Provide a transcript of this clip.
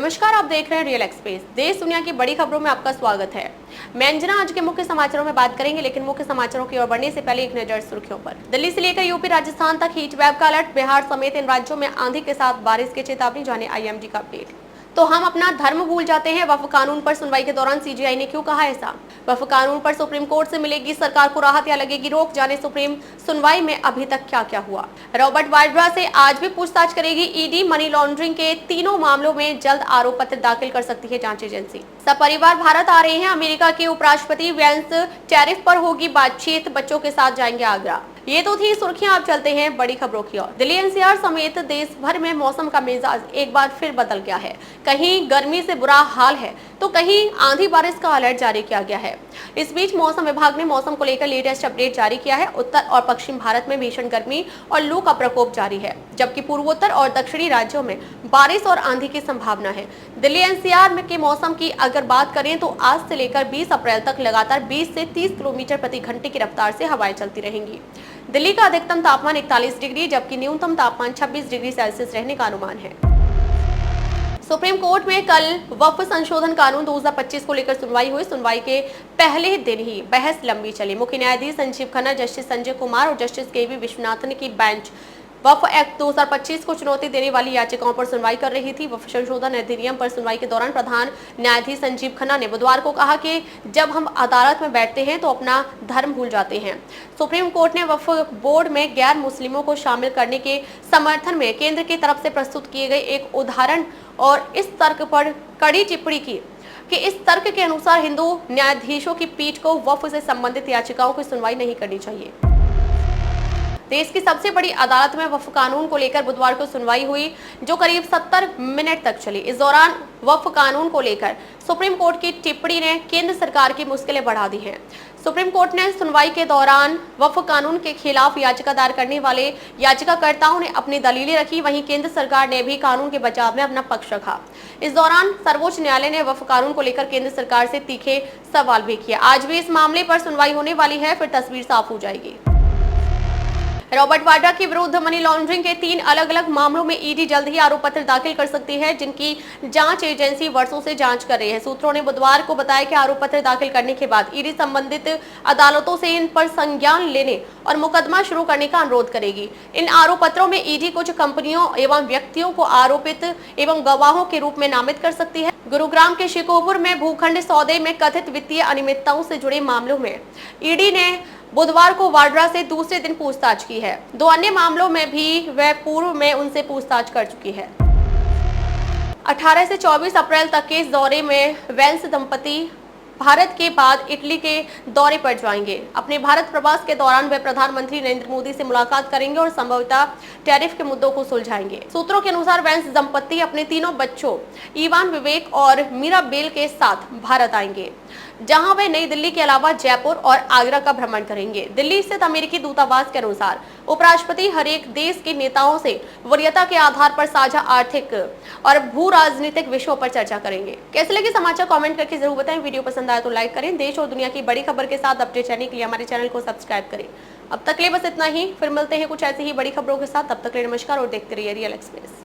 नमस्कार, आप देख रहे हैं रियल एक्सप्रेस। देश दुनिया की बड़ी खबरों में आपका स्वागत है। मैं अंजना आज के मुख्य समाचारों में बात करेंगे, लेकिन मुख्य समाचारों की ओर बढ़ने से पहले एक नजर सुर्खियों पर। दिल्ली से लेकर यूपी राजस्थान तक हीट वेव का अलर्ट। बिहार समेत इन राज्यों में आंधी के साथ बारिश की चेतावनी। जाने आईएमडी का अपडेट। तो हम अपना धर्म भूल जाते हैं, वक्फ कानून पर सुनवाई के दौरान सीजीआई ने क्यों कहा ऐसा? वक्फ कानून पर सुप्रीम कोर्ट से मिलेगी सरकार को राहत या लगेगी रोक? जाने सुप्रीम सुनवाई में अभी तक क्या क्या हुआ। रॉबर्ट वाड्रा से आज भी पूछताछ करेगी ईडी। मनी लॉन्ड्रिंग के तीनों मामलों में जल्द आरोप पत्र दाखिल कर सकती है जांच एजेंसी। सपरिवार भारत आ रहे हैं। अमेरिका के उपराष्ट्रपति वेंस टैरिफ पर होगी बातचीत। बच्चों के साथ जाएंगे आगरा। ये तो थी सुर्खियां। आप चलते हैं बड़ी खबरों की ओर। दिल्ली एनसीआर समेत देश भर में मौसम का मिजाज एक बार फिर बदल गया है। कहीं गर्मी से बुरा हाल है तो कहीं आंधी बारिश का अलर्ट जारी किया गया है। इस बीच मौसम विभाग ने मौसम को लेकर लेटेस्ट अपडेट जारी किया है। उत्तर और पश्चिम भारत में भीषण गर्मी और लू का प्रकोप जारी है, जबकि पूर्वोत्तर और दक्षिणी राज्यों में बारिश और आंधी की संभावना है। दिल्ली एनसीआर के मौसम की अगर बात करें तो आज से लेकर 20 अप्रैल तक लगातार 20 से 30 किलोमीटर प्रति घंटे की रफ्तार से हवाएं चलती रहेंगी। दिल्ली का अधिकतम तापमान 41 डिग्री जबकि न्यूनतम तापमान 26 डिग्री सेल्सियस रहने का अनुमान है। सुप्रीम कोर्ट में कल वक्फ संशोधन कानून 2025 को लेकर सुनवाई हुई। सुनवाई के पहले दिन ही बहस लंबी चली। मुख्य न्यायाधीश संजीव खन्ना, जस्टिस संजय कुमार और जस्टिस केवी विश्वनाथन की बेंच वक्फ एक्ट 2025 को चुनौती देने वाली याचिकाओं पर सुनवाई कर रही थी। वक्फ संशोधन अधिनियम पर सुनवाई के दौरान प्रधान न्यायाधीश संजीव खन्ना ने बुधवार को कहा कि जब हम अदालत में बैठते हैं तो अपना धर्म भूल जाते हैं। सुप्रीम कोर्ट ने वक्फ बोर्ड में गैर मुस्लिमों को शामिल करने के समर्थन में केंद्र की तरफ से प्रस्तुत किए गए एक उदाहरण और इस तर्क पर कड़ी टिप्पणी की कि इस तर्क के अनुसार हिंदू न्यायाधीशों की पीठ को वक्फ से संबंधित याचिकाओं की सुनवाई नहीं करनी चाहिए। देश की सबसे बड़ी अदालत में वक्फ कानून को लेकर बुधवार को सुनवाई हुई, जो करीब 70 मिनट तक चली। इस दौरान वक्फ कानून को लेकर सुप्रीम कोर्ट की टिप्पणी ने केंद्र सरकार की मुश्किलें बढ़ा दी हैं। सुप्रीम कोर्ट ने सुनवाई के दौरान वक्फ कानून के खिलाफ याचिका दायर करने वाले याचिकाकर्ताओं ने अपनी दलीलें रखी, वहीं केंद्र सरकार ने भी कानून के बचाव में अपना पक्ष रखा। इस दौरान सर्वोच्च न्यायालय ने वक्फ कानून को लेकर केंद्र सरकार से तीखे सवाल भी किए। आज भी इस मामले पर सुनवाई होने वाली है, फिर तस्वीर साफ हो जाएगी। रॉबर्ट वाड्रा के विरुद्ध मनी लॉन्ड्रिंग के 3 अलग अलग मामलों में ईडी जल्द ही आरोप पत्र दाखिल कर सकती है, जिनकी जांच एजेंसी वर्षों से जांच कर रही है। सूत्रों ने बुधवार को बताया कि आरोप पत्र दाखिल करने के बाद ईडी संबंधित अदालतों से इन पर संज्ञान लेने और मुकदमा शुरू करने का अनुरोध करेगी। इन आरोप पत्रों में ईडी कुछ कंपनियों एवं व्यक्तियों को आरोपित एवं गवाहों के रूप में नामित कर सकती है। गुरुग्राम के शिकोपुर में भूखंड सौदे में कथित वित्तीय अनियमितताओं से जुड़े मामलों में ईडी ने बुधवार को वाड्रा से दूसरे दिन पूछताछ की है। 2 अन्य मामलों में भी वह पूर्व में उनसे पूछताछ कर चुकी है। 18 से 24 अप्रैल तक के इस दौरे में वेंस दंपति भारत के बाद इटली के दौरे पर जाएंगे। अपने भारत प्रवास के दौरान वे प्रधानमंत्री नरेंद्र मोदी से मुलाकात करेंगे और संभवतः टैरिफ के मुद्दों को सुलझाएंगे। सूत्रों के अनुसार वेंस दंपति अपने तीनों बच्चों इवान, विवेक और मीराबेल के साथ भारत आएंगे, जहां वे नई दिल्ली के अलावा जयपुर और आगरा का भ्रमण करेंगे। दिल्ली स्थित अमेरिकी दूतावास के अनुसार उपराष्ट्रपति हर एक देश के नेताओं से वरीयता के आधार पर साझा आर्थिक और भू राजनीतिक विषयों पर चर्चा करेंगे। कैसे लगे समाचार कमेंट करके जरूर बताएं। वीडियो पसंद आए तो लाइक करें। देश और दुनिया की बड़ी खबर के साथ अपडेट रहने के लिए हमारे चैनल को सब्सक्राइब करें। अब तक ले बस इतना ही, फिर मिलते हैं कुछ ऐसी ही बड़ी खबरों के साथ। तब तक ले नमस्कार और देखते रहिए रियल एक्सप्रेस।